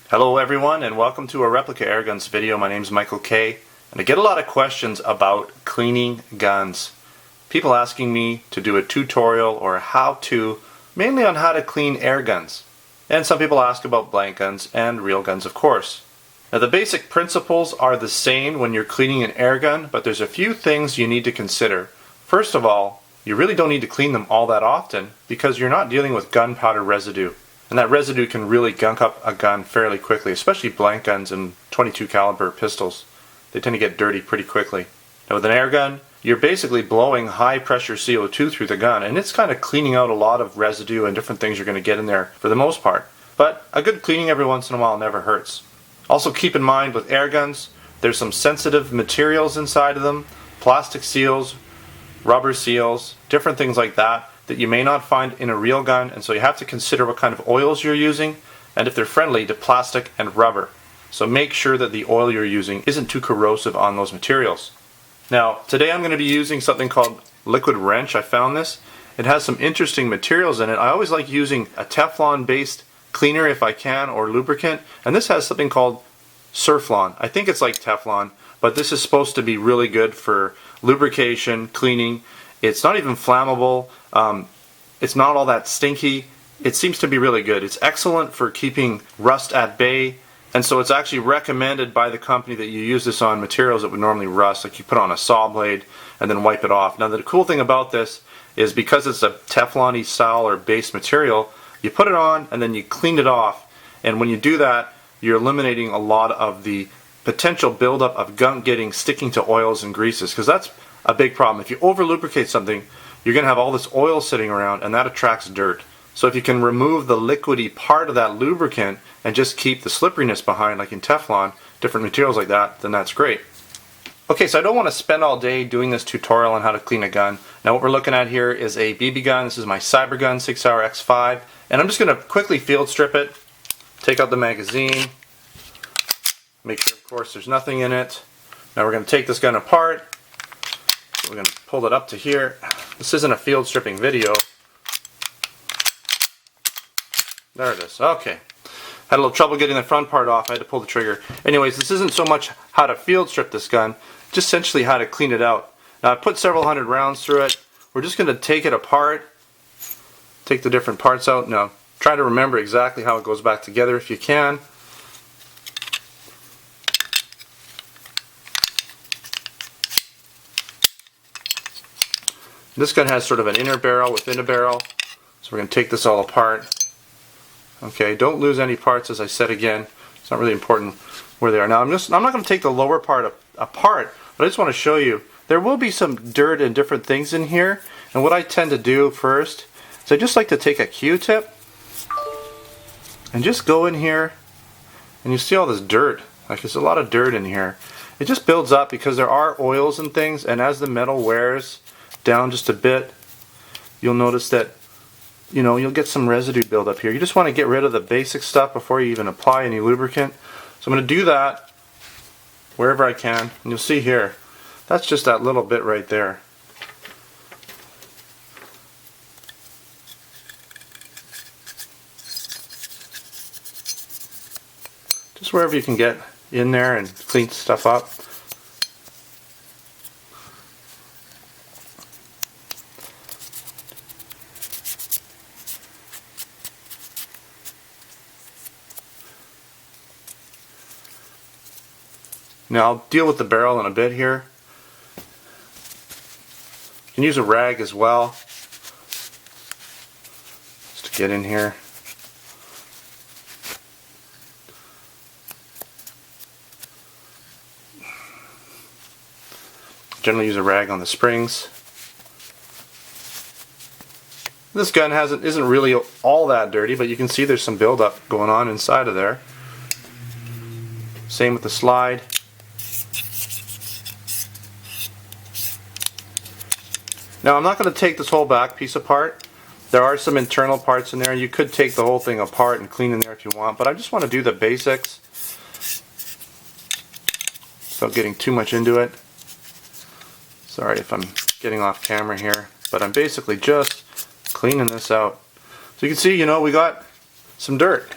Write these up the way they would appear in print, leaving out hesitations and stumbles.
Hello everyone and welcome to a replica Airguns video. My name is Michael K. And I get a lot of questions about cleaning guns. People asking me to do a tutorial or a how-to, mainly on how to clean air guns. And some people ask about blank guns and real guns, of course. Now the basic principles are the same when you're cleaning an air gun, but there's a few things you need to consider. First of all, you really don't need to clean them all that often because you're not dealing with gunpowder residue. And that residue can really gunk up a gun fairly quickly, especially blank guns and .22 caliber pistols. They tend to get dirty pretty quickly. Now with an air gun, you're basically blowing high pressure CO2 through the gun, and it's kind of cleaning out a lot of residue and different things you're going to get in there for the most part. But a good cleaning every once in a while never hurts. Also keep in mind with air guns, there's some sensitive materials inside of them, plastic seals, rubber seals, different things like that you may not find in a real gun, and so you have to consider what kind of oils you're using and if they're friendly to plastic and rubber. So make sure that the oil you're using isn't too corrosive on those materials. Now today I'm going to be using something called liquid wrench. I found this. It has some interesting materials in it. I always like using a Teflon based cleaner if I can, or lubricant, and this has something called Surflon. I think it's like Teflon, but this is supposed to be really good for lubrication, cleaning. It's not even flammable. It's not all that stinky. It seems to be really good. It's excellent for keeping rust at bay, and so it's actually recommended by the company that you use this on materials that would normally rust, like you put on a saw blade and then wipe it off. Now the cool thing about this is because it's a Teflon-y style or base material, you put it on and then you clean it off, and when you do that you're eliminating a lot of the potential buildup of gunk sticking to oils and greases, because that's a big problem. If you over lubricate something, you're going to have all this oil sitting around, and that attracts dirt. So if you can remove the liquidy part of that lubricant and just keep the slipperiness behind, like in Teflon, different materials like that, then that's great. Okay, so I don't want to spend all day doing this tutorial on how to clean a gun. Now what we're looking at here is a BB gun. This is my Cybergun 6-hour X5, and I'm just going to quickly field strip it, take out the magazine, make sure of course there's nothing in it. Now we're going to take this gun apart. We're going to pull it up to here. This isn't a field stripping video. There it is. Okay. Had a little trouble getting the front part off. I had to pull the trigger. Anyways, this isn't so much how to field strip this gun, just essentially how to clean it out. Now I put several hundred rounds through it. We're just going to take it apart, take the different parts out. Now try to remember exactly how it goes back together if you can. This gun has sort of an inner barrel within a barrel, so we're going to take this all apart. Okay, don't lose any parts, as I said again. It's not really important where they are. Now I'm not going to take the lower part apart, but I just want to show you there will be some dirt and different things in here, and what I tend to do first is I just like to take a Q-tip and just go in here, and you see all this dirt. Like there's a lot of dirt in here. It just builds up because there are oils and things, and as the metal wears down just a bit, you'll notice that you'll get some residue build up here. You just want to get rid of the basic stuff before you even apply any lubricant. So I'm going to do that wherever I can, and you'll see here that's just that little bit right there. Just wherever you can get in there and clean stuff up. Now I'll deal with the barrel in a bit here. You can use a rag as well, just to get in here. Generally use a rag on the springs. This gun isn't really all that dirty, but you can see there's some buildup going on inside of there. Same with the slide. Now I'm not going to take this whole back piece apart. There are some internal parts in there. You could take the whole thing apart and clean in there if you want, but I just want to do the basics without getting too much into it. Sorry if I'm getting off camera here, but I'm basically just cleaning this out. So you can see, we got some dirt.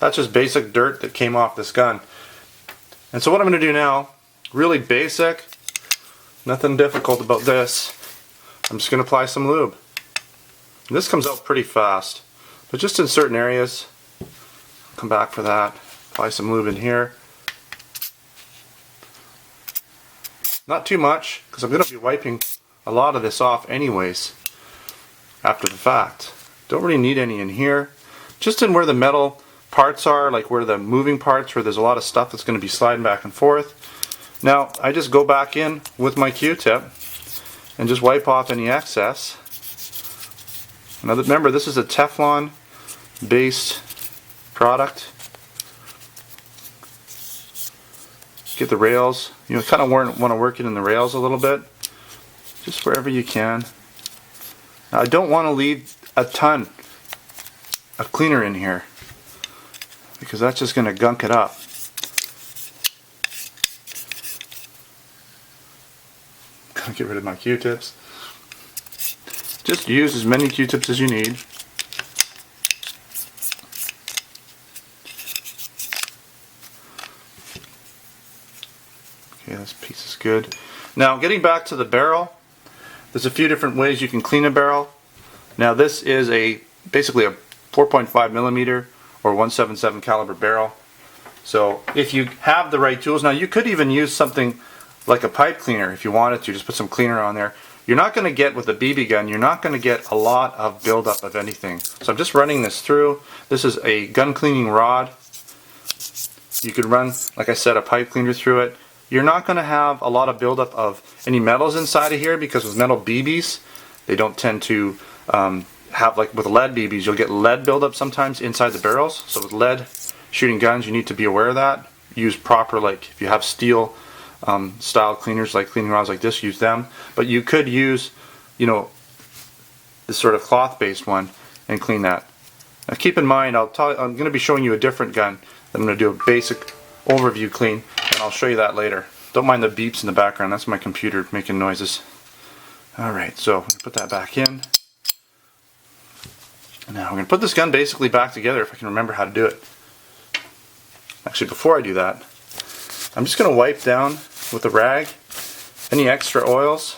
That's just basic dirt that came off this gun. And so what I'm going to do now, really basic, nothing difficult about this. I'm just going to apply some lube. And this comes out pretty fast, but just in certain areas. Come back for that. Apply some lube in here. Not too much, because I'm going to be wiping a lot of this off anyways after the fact. Don't really need any in here. Just in where the metal parts are, like where the moving parts, where there's a lot of stuff that's going to be sliding back and forth. Now I just go back in with my Q-tip and just wipe off any excess. Now remember, this is a Teflon based product. Get the rails, you know, kind of want to work it in the rails a little bit, just wherever you can. Now I don't want to leave a ton of cleaner in here, because that's just going to gunk it up. Gonna get rid of my Q-tips. Just use as many Q-tips as you need. Okay, this piece is good. Now, getting back to the barrel, there's a few different ways you can clean a barrel. Now, this is basically a 4.5 millimeter or 177 caliber barrel. So if you have the right tools, now you could even use something like a pipe cleaner if you wanted to, just put some cleaner on there. You're not going to get, with a BB gun, you're not going to get a lot of buildup of anything. So I'm just running this through. This is a gun cleaning rod. You could run, like I said, a pipe cleaner through it. You're not going to have a lot of buildup of any metals inside of here, because with metal BBs, they don't tend to have, like with lead BBs, you'll get lead buildup sometimes inside the barrels. So with lead shooting guns, you need to be aware of that. Use proper, like if you have steel style cleaners, like cleaning rods like this, use them. But you could use, you know, this sort of cloth based one and clean that. Now keep in mind, I'm going to be showing you a different gun. I'm going to do a basic overview clean, and I'll show you that later. Don't mind the beeps in the background, that's my computer making noises. Alright, so I'm going to put that back in. And now we're going to put this gun basically back together if I can remember how to do it. Actually, before I do that, I'm just going to wipe down with a rag any extra oils.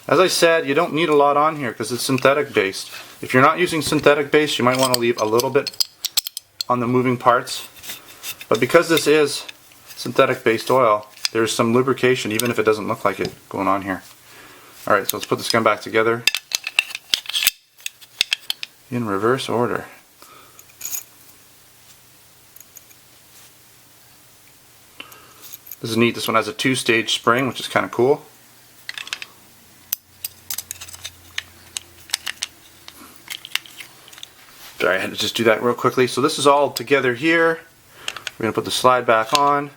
As I said, you don't need a lot on here because it's synthetic based. If you're not using synthetic based, you might want to leave a little bit on the moving parts. But because this is synthetic based oil, there's some lubrication, even if it doesn't look like it, going on here. Alright, so let's put this gun back together in reverse order. This is neat. This one has a 2-stage spring, which is kind of cool. Sorry, I had to just do that real quickly. So this is all together here. We're going to put the slide back on.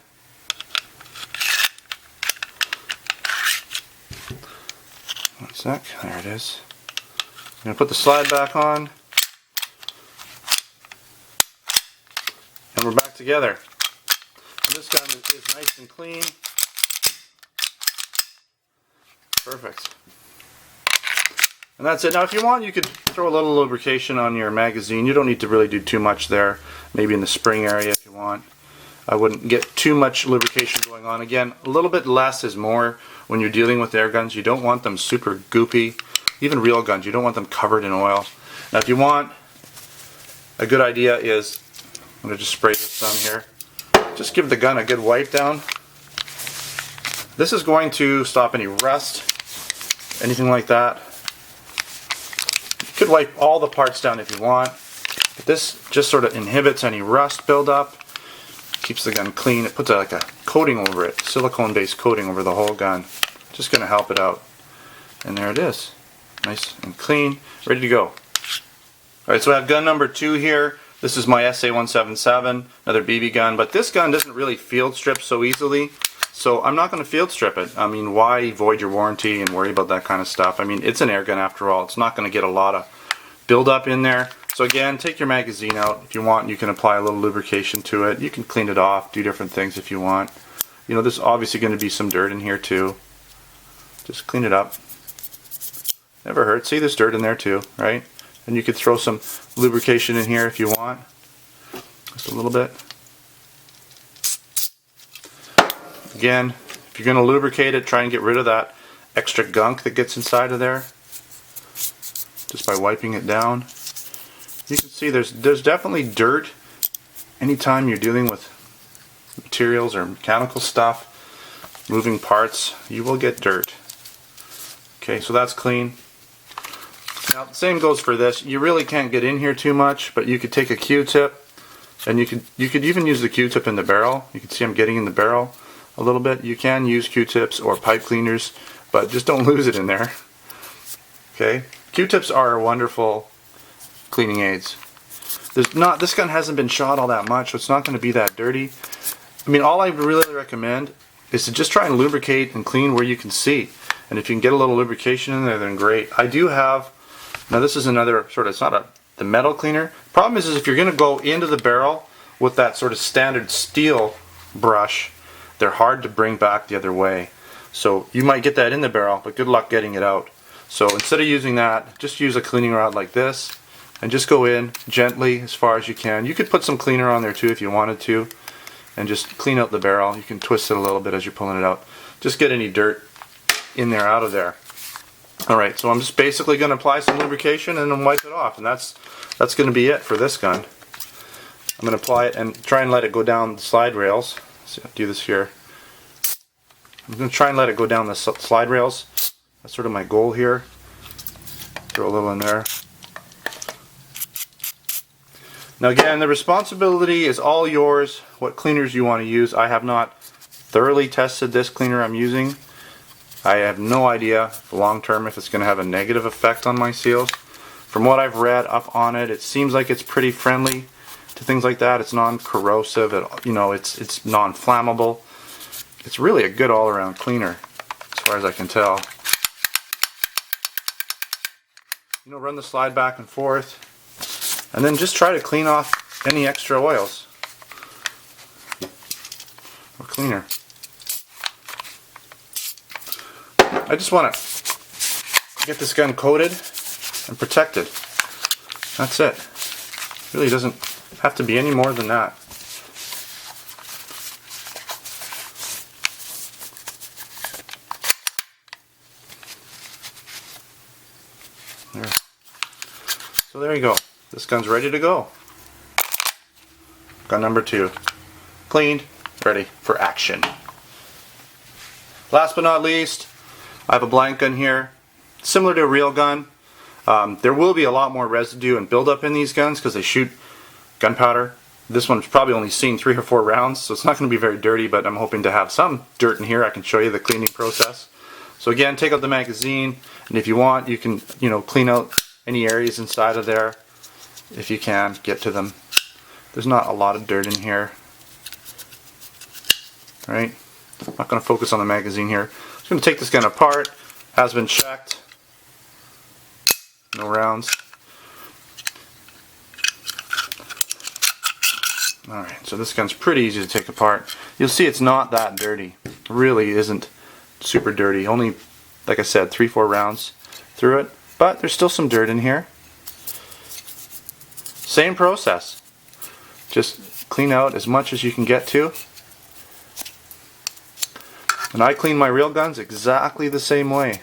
One sec. There it is. I'm going to put the slide back on. And we're back together. And this gun is nice and clean. Perfect. And that's it. Now if you want, you could throw a little lubrication on your magazine. You don't need to really do too much there. Maybe in the spring area if you want. I wouldn't get too much lubrication going on. Again, a little bit less is more when you're dealing with air guns. You don't want them super goopy. Even real guns, you don't want them covered in oil. Now if you want, a good idea is, I'm going to just spray this on here. Just give the gun a good wipe down. This is going to stop any rust, anything like that. You could wipe all the parts down if you want, but this just sort of inhibits any rust buildup, keeps the gun clean. It puts like a coating over it, silicone based coating over the whole gun. Just going to help it out. And there it is. Nice and clean, ready to go. Alright, so I have gun number 2 here. This is my SA-177, another BB gun, but this gun doesn't really field strip so easily, so I'm not going to field strip it. I mean, why void your warranty and worry about that kind of stuff? I mean, it's an air gun after all. It's not going to get a lot of buildup in there. So again, take your magazine out. If you want, you can apply a little lubrication to it. You can clean it off, do different things if you want. You know, there's obviously going to be some dirt in here too. Just clean it up. Never hurts. See, there's dirt in there too, right? And you could throw some lubrication in here if you want. Just a little bit. Again, if you're going to lubricate it, try and get rid of that extra gunk that gets inside of there just by wiping it down. You can see there's definitely dirt anytime you're dealing with materials or mechanical stuff, moving parts, you will get dirt. Okay, so that's clean. Now the same goes for this. You really can't get in here too much, but you could take a Q-tip, and you could even use the Q-tip in the barrel. You can see I'm getting in the barrel a little bit. You can use Q-tips or pipe cleaners, but just don't lose it in there. Okay, Q-tips are wonderful cleaning aids. This gun hasn't been shot all that much, so it's not going to be that dirty. I mean, all I really recommend is to just try and lubricate and clean where you can see. And if you can get a little lubrication in there, then great. I do have, now this is another sort of, it's not the metal cleaner. Problem is if you're going to go into the barrel with that sort of standard steel brush, they're hard to bring back the other way. So you might get that in the barrel, but good luck getting it out. So instead of using that, just use a cleaning rod like this and just go in gently as far as you can. You could put some cleaner on there too if you wanted to, and just clean out the barrel. You can twist it a little bit as you're pulling it out. Just get any dirt in there out of there. Alright, so I'm just basically going to apply some lubrication and then wipe it off, and that's going to be it for this gun. I'm going to apply it and try and let it go down the slide rails. So I'll do this here. I'm going to try and let it go down the slide rails. That's sort of my goal here. Throw a little in there. Now again, the responsibility is all yours, what cleaners you want to use. I have not thoroughly tested this cleaner I'm using. I have no idea long term if it's going to have a negative effect on my seals. From what I've read up on it, it seems like it's pretty friendly to things like that. It's non-corrosive, it's non-flammable. It's really a good all-around cleaner as far as I can tell. Run the slide back and forth, and then just try to clean off any extra oils or cleaner. I just want to get this gun coated and protected. That's it. Really doesn't have to be any more than that. There. So there you go. This gun's ready to go. Gun number 2. Cleaned, ready for action. Last but not least, I have a blank gun here. Similar to a real gun. There will be a lot more residue and buildup in these guns because they shoot gunpowder. This one's probably only seen 3 or 4 rounds, so it's not going to be very dirty, but I'm hoping to have some dirt in here. I can show you the cleaning process. So again, take out the magazine, and if you want, you can clean out any areas inside of there. If you can, get to them. There's not a lot of dirt in here. Right? I'm not going to focus on the magazine here. I'm just going to take this gun apart. Has been checked. No rounds. Alright, so this gun's pretty easy to take apart. You'll see it's not that dirty. It really isn't super dirty. Only, like I said, 3-4 rounds through it. But there's still some dirt in here. Same process. Just clean out as much as you can get to. And I clean my real guns exactly the same way.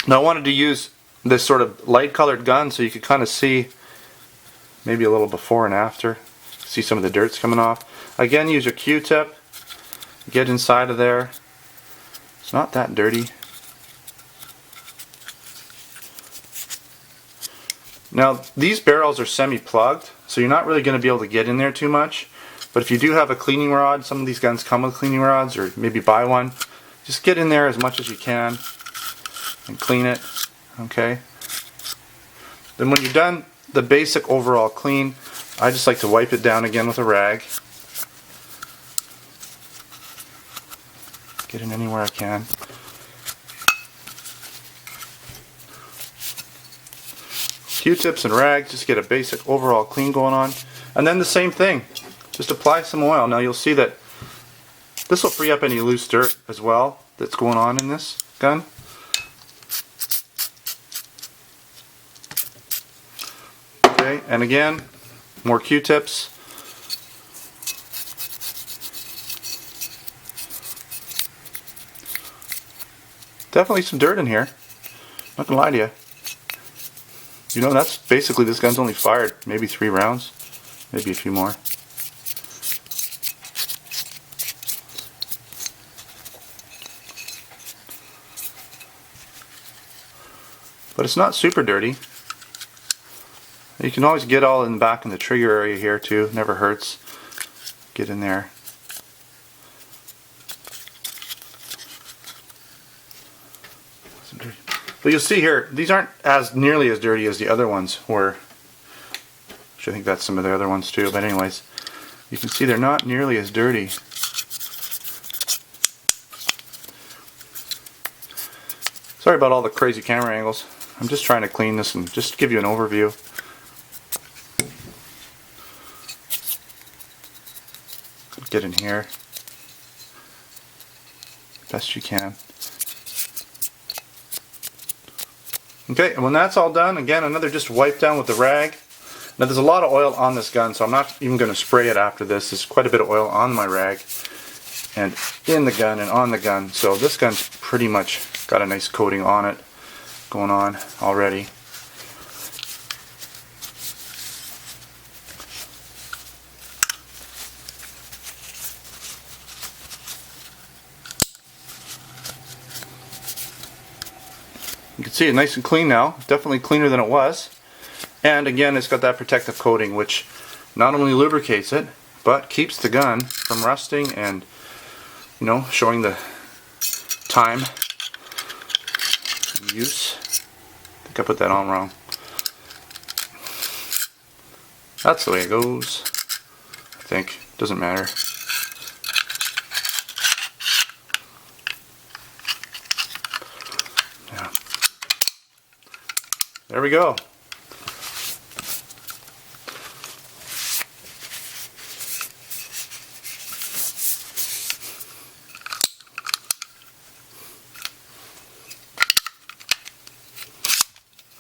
Now I wanted to use this sort of light colored gun so you could kind of see maybe a little before and after. See some of the dirt's coming off. Again, use your Q-tip. Get inside of there. It's not that dirty. Now these barrels are semi-plugged, so you're not really going to be able to get in there too much. But if you do have a cleaning rod, some of these guns come with cleaning rods, or maybe buy one, just get in there as much as you can and clean it. Okay. Then when you're done the basic overall clean, I just like to wipe it down again with a rag. Get in anywhere I can. Q-tips and rags, just get a basic overall clean going on. And then the same thing, just apply some oil. Now you'll see that this will free up any loose dirt as well that's going on in this gun. Okay, Alright, and again, more Q-tips. Definitely some dirt in here. Not gonna lie to you. You know, that's basically, this gun's only fired maybe 3 rounds, maybe a few more. But it's not super dirty. You can always get all in the back in the trigger area here too. Never hurts. Get in there. But you'll see here, these aren't as nearly as dirty as the other ones were. Which I think that's some of the other ones too. But anyways, you can see they're not nearly as dirty. Sorry about all the crazy camera angles. I'm just trying to clean this and just give you an overview. Get in here best you can. Okay, and when that's all done, again, another just wipe down with the rag. Now there's a lot of oil on this gun, so I'm not even going to spray it after this. There's quite a bit of oil on my rag and in the gun and on the gun. So this gun's pretty much got a nice coating on it going on already. You can see it nice and clean now, definitely cleaner than it was. And again, it's got that protective coating which not only lubricates it, but keeps the gun from rusting and, you know, showing the time of use. I think I put that on wrong. That's the way it goes, I think. Doesn't matter. There we go.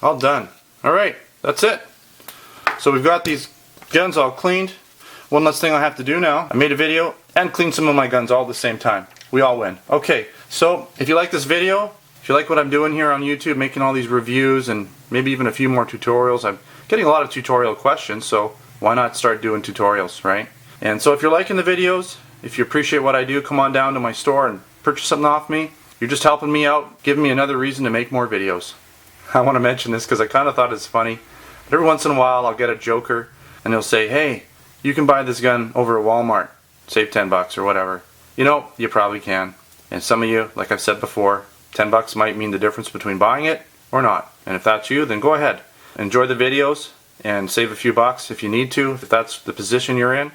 All done. Alright, that's it. So we've got these guns all cleaned. One last thing I have to do now. I made a video and cleaned some of my guns all at the same time. We all win. Okay, so if you like this video, if you like what I'm doing here on YouTube, making all these reviews and maybe even a few more tutorials, I'm getting a lot of tutorial questions, so why not start doing tutorials, right? And so if you're liking the videos, if you appreciate what I do, come on down to my store and purchase something off me. You're just helping me out, giving me another reason to make more videos. I want to mention this because I kind of thought it's funny. But every once in a while I'll get a joker and they'll say, hey, you can buy this gun over at Walmart, save 10 bucks or whatever. You know, you probably can. And some of you, like I've said before, 10 bucks might mean the difference between buying it or not. And if that's you, then go ahead. Enjoy the videos and save a few bucks if you need to, if that's the position you're in.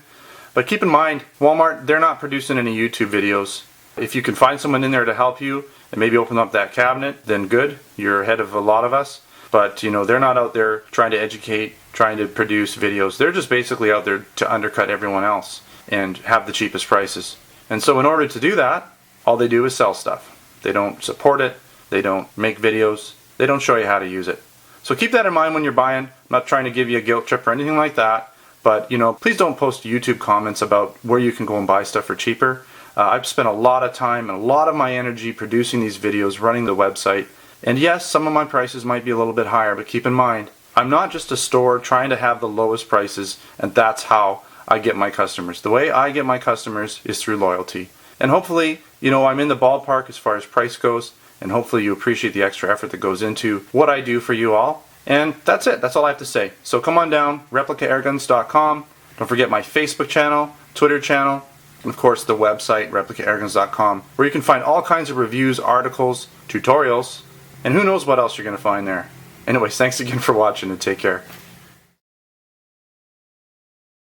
But keep in mind, Walmart, they're not producing any YouTube videos. If you can find someone in there to help you and maybe open up that cabinet, then good. You're ahead of a lot of us. But, you know, they're not out there trying to educate, trying to produce videos. They're just basically out there to undercut everyone else and have the cheapest prices. And so in order to do that, all they do is sell stuff. They don't support it, they don't make videos, they don't show you how to use it. So keep that in mind when you're buying. I'm not trying to give you a guilt trip or anything like that, but you know, please don't post YouTube comments about where you can go and buy stuff for cheaper. I've spent a lot of time and a lot of my energy producing these videos, running the website, and yes, some of my prices might be a little bit higher, but keep in mind, I'm not just a store trying to have the lowest prices and that's how I get my customers. The way I get my customers is through loyalty. And hopefully, you know, I'm in the ballpark as far as price goes, and hopefully you appreciate the extra effort that goes into what I do for you all. And that's it. That's all I have to say. So come on down, replicaAirguns.com. Don't forget my Facebook channel, Twitter channel, and of course the website, replicaAirguns.com, where you can find all kinds of reviews, articles, tutorials, and who knows what else you're going to find there. Anyways, thanks again for watching and take care.